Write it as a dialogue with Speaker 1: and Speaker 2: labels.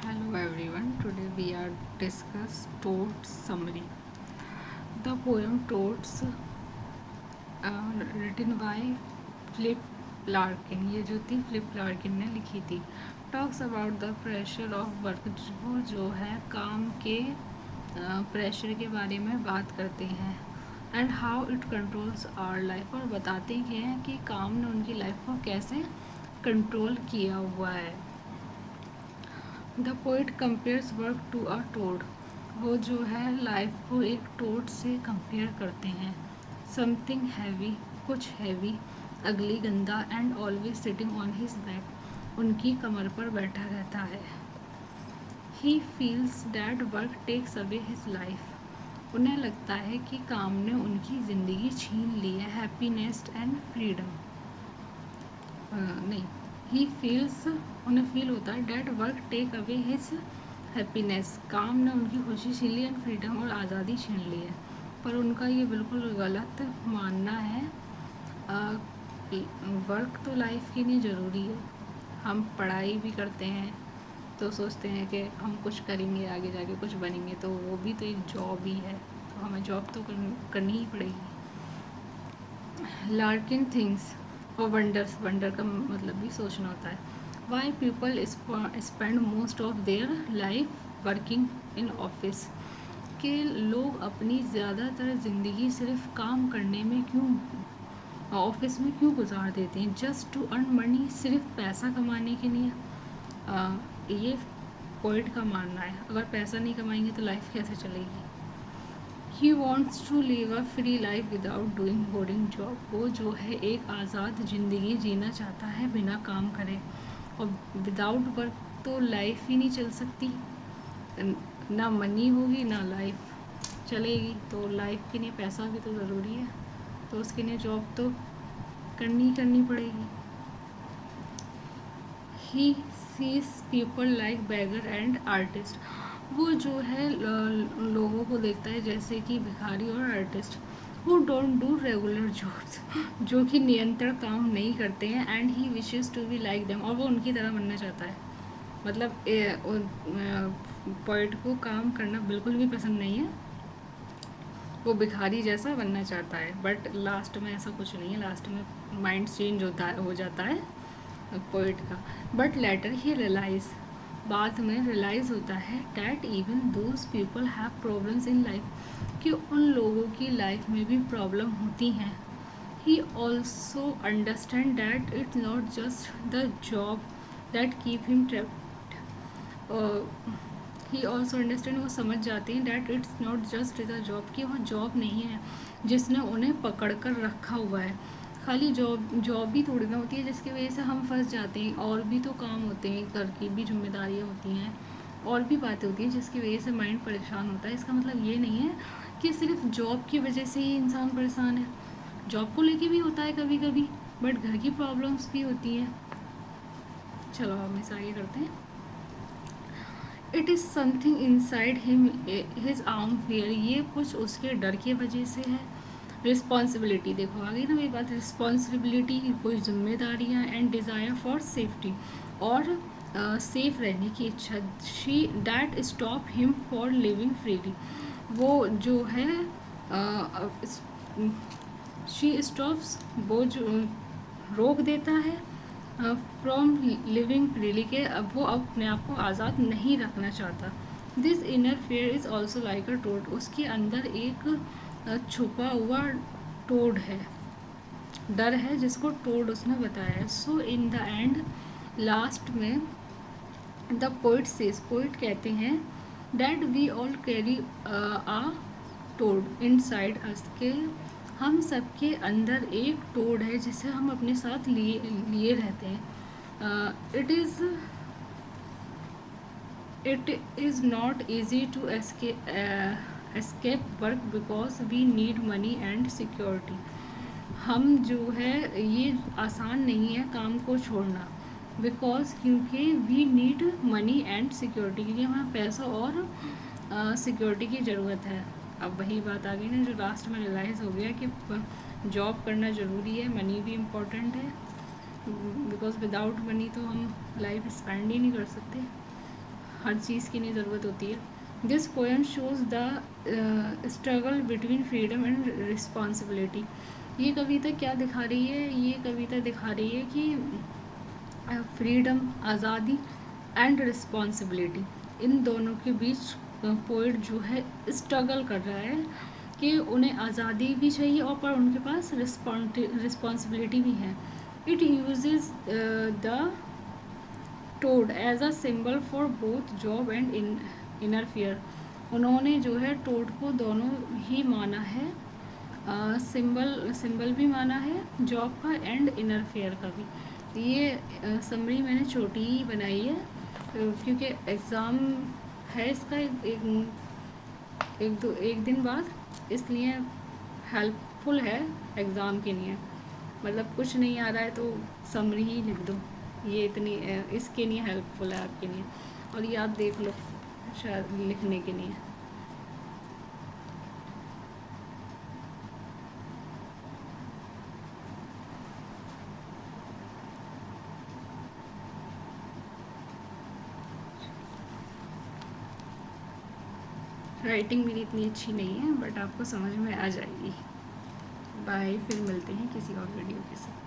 Speaker 1: Hello everyone. Today we are discuss Toad's summary. The poem Toads, written by Philip Larkin. ये जो थी Philip Larkin ने लिखी थी. Talks about the pressure of work. वो जो है काम के प्रेशर के बारे में बात करते हैं. And how it controls our life. और बताते हैं कि काम ने उनकी लाइफ को कैसे कंट्रोल किया हुआ है. The poet compares work to a toad. वो जो है लाइफ को एक टोड से कंपेयर करते हैं. समथिंग हैवी, कुछ हैवी, अगली, गंदा, and always sitting on his back. उनकी कमर पर बैठा रहता है. He feels that work takes away his life. उन्हें लगता है कि काम ने उनकी ज़िंदगी छीन ली है. Happiness and freedom. नहीं, ही फील्स, उन्हें फील होता है that work take away his happiness. काम ने उनकी खुशी छीन ली एंड फ्रीडम, और आज़ादी छीन ली है. पर उनका ये बिल्कुल गलत मानना है. वर्क तो लाइफ के लिए ज़रूरी है. हम पढ़ाई भी करते हैं तो सोचते हैं कि हम कुछ करेंगे, आगे जाके कुछ बनेंगे, तो वो भी तो एक जॉब ही है. तो हमें जॉब तो करनी ही पड़ेगी. लार्किन थिंग्स और वंडर्स. वंडर का मतलब भी सोचना होता है. Why people spend most of their life working in office. के लोग अपनी ज़्यादातर ज़िंदगी सिर्फ काम करने में क्यों, ऑफिस में क्यों गुजार देते हैं. Just to earn money. सिर्फ पैसा कमाने के लिए. ये पोइट का मानना है. अगर पैसा नहीं कमाएंगे तो लाइफ कैसे चलेगी. He wants to live a free life without doing boring job. वो जो है एक आज़ाद ज़िंदगी जीना चाहता है बिना काम करे. और विदाउट वर्क तो लाइफ ही नहीं चल सकती. ना मनी होगी ना लाइफ चलेगी. तो लाइफ के लिए पैसा भी तो ज़रूरी है. तो उसके लिए जॉब तो करनी पड़ेगी. He sees people like bagger and artist. वो जो है लोगों को देखता है जैसे कि भिखारी और आर्टिस्ट. वो डोंट डू रेगुलर जॉब्स. जो कि नियंत्रण काम नहीं करते हैं. And he wishes to be like them. और वो उनकी तरह बनना चाहता है. मतलब पोइट को काम करना बिल्कुल भी पसंद नहीं है. वो भिखारी जैसा बनना चाहता है. बट लास्ट में ऐसा कुछ नहीं है. लास्ट में माइंड चेंज हो जाता है पोइट का. But later he realize. बाद में रियलाइज़ होता है that even those people have problems in life. कि उन लोगों की लाइफ में भी प्रॉब्लम होती हैं. He also understand that it's not just the job that keep him trapped. He also understand. वो समझ जाते हैं that it's not just the job. कि वो जॉब नहीं है जिसने उन्हें पकड़ कर रखा हुआ है. खाली जॉब भी थोड़ी ना होती है जिसकी वजह से हम फंस जाते हैं. और भी तो काम होते हैं, घर की भी जिम्मेदारियाँ होती हैं, और भी बातें होती हैं जिसकी वजह से माइंड परेशान होता है. इसका मतलब ये नहीं है कि सिर्फ जॉब की वजह से ही इंसान परेशान है. जॉब को लेके भी होता है कभी कभी, बट घर की प्रॉब्लम्स भी होती हैं. चलो हम इसे आगे करते हैं. It is something inside him his arm fear. ये कुछ उसके डर की वजह से है. रिस्पॉन्सिबिलिटी. देखो आगे ना मेरी बात. रिस्पॉन्सिबिलिटी, कोई जिम्मेदारियाँ, एंड डिज़ायर फॉर सेफ्टी. और सेफ रहने की इच्छा. She that stop him for living freely. वो जो है शी स्टॉप्स, वो जो रोक देता है फ्रॉम लिविंग फ्रीली के. अब वो अपने आप को आज़ाद नहीं रखना चाहता. This inner fear is also like a toad. उसके अंदर एक छुपा हुआ टोड है, डर है, जिसको टोड उसने बताया है. So in the end, last में, द पोइट सेज, पोइट कहते हैं that we all carry a toad inside us. के हम सबके अंदर एक टोड है जिसे हम अपने साथ लिए रहते हैं. It is not easy to escape work because we need money and security. हम जो है ये आसान नहीं है काम को छोड़ना. बिकॉज क्योंकि we need money and security. क्योंकि हमें पैसा और सिक्योरिटी की ज़रूरत है. अब वही बात आ गई ना जो लास्ट में रियलाइज़ हो गया कि जॉब करना ज़रूरी है, मनी भी इम्पोर्टेंट है. बिकॉज विदाउट मनी तो हम लाइफ स्पेंड ही नहीं कर सकते. हर चीज़ की नहीं ज़रूरत होती है। This poem shows the struggle between freedom and responsibility. ये कविता क्या दिखा रही है? ये कविता दिखा रही है कि फ्रीडम, आज़ादी एंड रिस्पॉन्सिबिलिटी, इन दोनों के बीच पोइट जो है स्ट्रगल कर रहा है कि उन्हें आज़ादी भी चाहिए और पर उनके पास रिस्पॉन्सिबिलिटी भी है। It uses the toad as a symbol for both job and inner fear. उन्होंने जो है टोड को दोनों ही माना है, सिंबल भी माना है जॉब का एंड इनर फेयर का भी। ये समरी मैंने छोटी ही बनाई है क्योंकि एग्ज़ाम है इसका एक दिन बाद, इसलिए हेल्पफुल है एग्ज़ाम के लिए। मतलब कुछ नहीं आ रहा है तो समरी ही लिख दो, ये इतनी इसके लिए हेल्पफुल है आपके लिए। और ये आप देख लो शायद लिखने के लिए। राइटिंग मेरी इतनी अच्छी नहीं है बट आपको समझ में आ जाएगी। बाय, फिर मिलते हैं किसी और वीडियो के साथ।